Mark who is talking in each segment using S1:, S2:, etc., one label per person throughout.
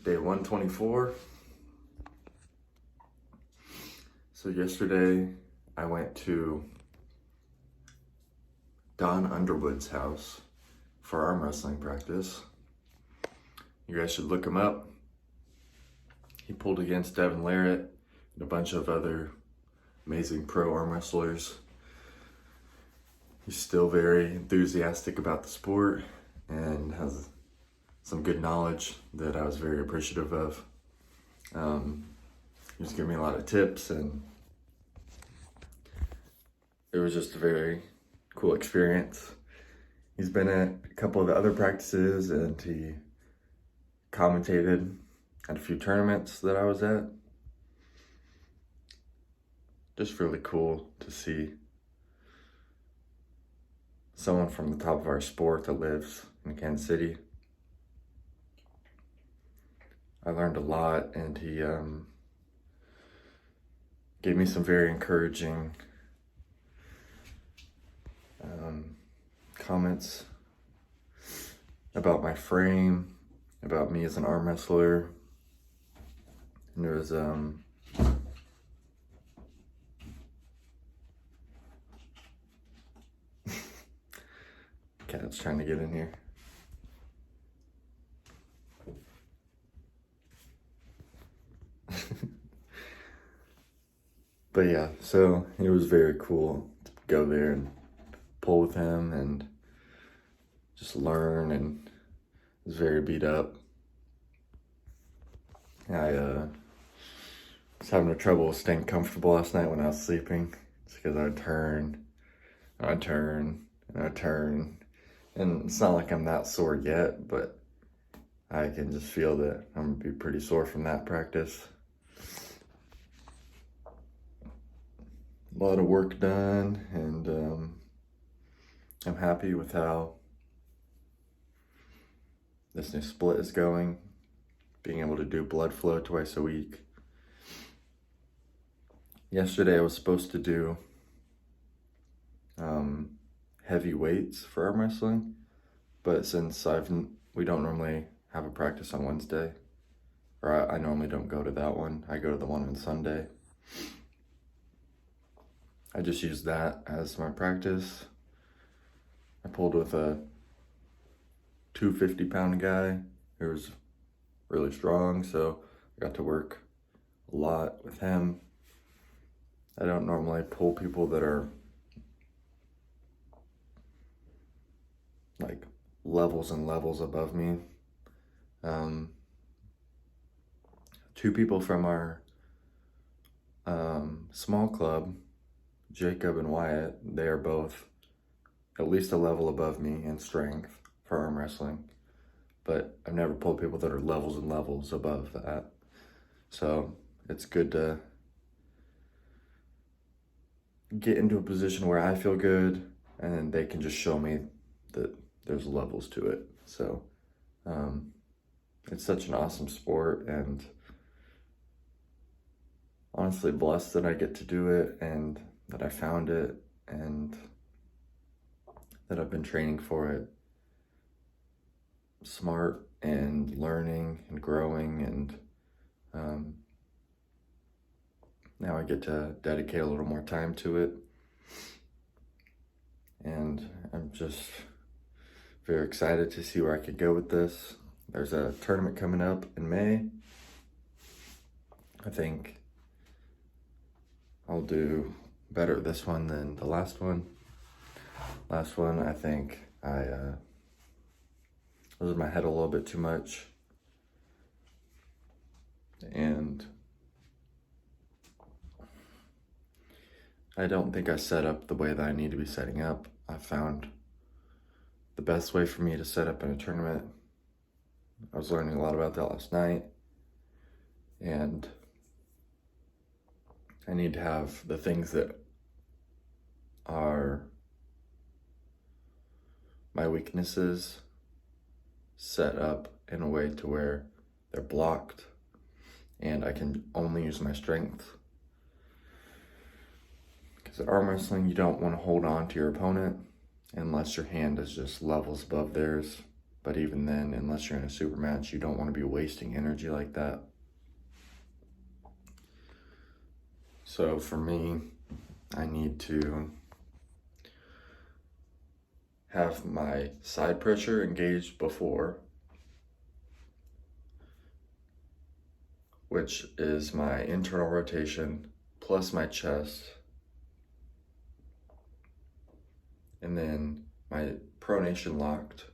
S1: Day 124. So yesterday I went to Don Underwood's house for arm wrestling practice. You guys should look him up. He pulled against Devon Larrat and a bunch of other amazing pro arm wrestlers. He's still very enthusiastic about the sport and has some good knowledge that I was very appreciative of. He was giving me a lot of tips, and it was just a very cool experience. He's been at a couple of the other practices, and he commentated at a few tournaments that I was at. Just really cool to see someone from the top of our sport that lives in Kansas City. I learned a lot, and he gave me some very encouraging comments about my frame, about me as an arm wrestler. And there was cat's trying to get in here. But yeah, so it was very cool to go there and pull with him and just learn, and was very beat up. I was having trouble staying comfortable last night when I was sleeping. It's because I would turn, and I'd turn, and I'd turn. And it's not like I'm that sore yet, but I can just feel that I'm gonna be pretty sore from that practice. A lot of work done, and I'm happy with how this new split is going. Being able to do blood flow twice a week. Yesterday I was supposed to do heavy weights for arm wrestling, but since we don't normally have a practice on Wednesday, or I normally don't go to that one, I go to the one on Sunday. I just used that as my practice. I pulled with a 250-pound guy who was really strong, so I got to work a lot with him. I don't normally pull people that are like levels and levels above me. Two people from our small club, Jacob and Wyatt, they are both at least a level above me in strength for arm wrestling, but I've never pulled people that are levels and levels above that. So it's good to get into a position where I feel good, and then they can just show me that there's levels to it. So it's such an awesome sport, and honestly blessed that I get to do it, and that I found it, and that I've been training for it. Smart and learning and growing, and now I get to dedicate a little more time to it. And I'm just very excited to see where I could go with this. There's a tournament coming up in May. I think I'll do better at this one than the last one. Last one, I think I was in my head a little bit too much, and I don't think I set up the way that I need to be setting up. I found the best way for me to set up in a tournament. I was learning a lot about that last night, and I need to have the things that are my weaknesses set up in a way to where they're blocked and I can only use my strength. Because at arm wrestling, you don't want to hold on to your opponent unless your hand is just levels above theirs. But even then, unless you're in a super match, you don't want to be wasting energy like that. So for me, I need to have my side pressure engaged before, which is my internal rotation plus my chest. And then my pronation locked.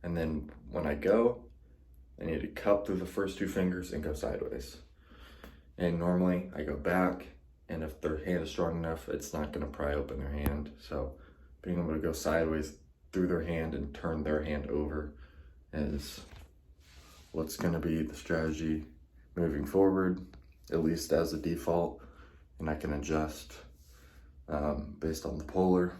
S1: And then when I go, I need to cup through the first two fingers and go sideways. And normally I go back, and if their hand is strong enough, it's not gonna pry open their hand. So being able to go sideways through their hand and turn their hand over is what's gonna be the strategy moving forward, at least as a default. And I can adjust based on the polar.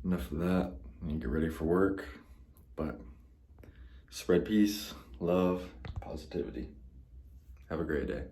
S1: Enough of that. I need to get ready for work, but spread peace, love, positivity. Have a great day.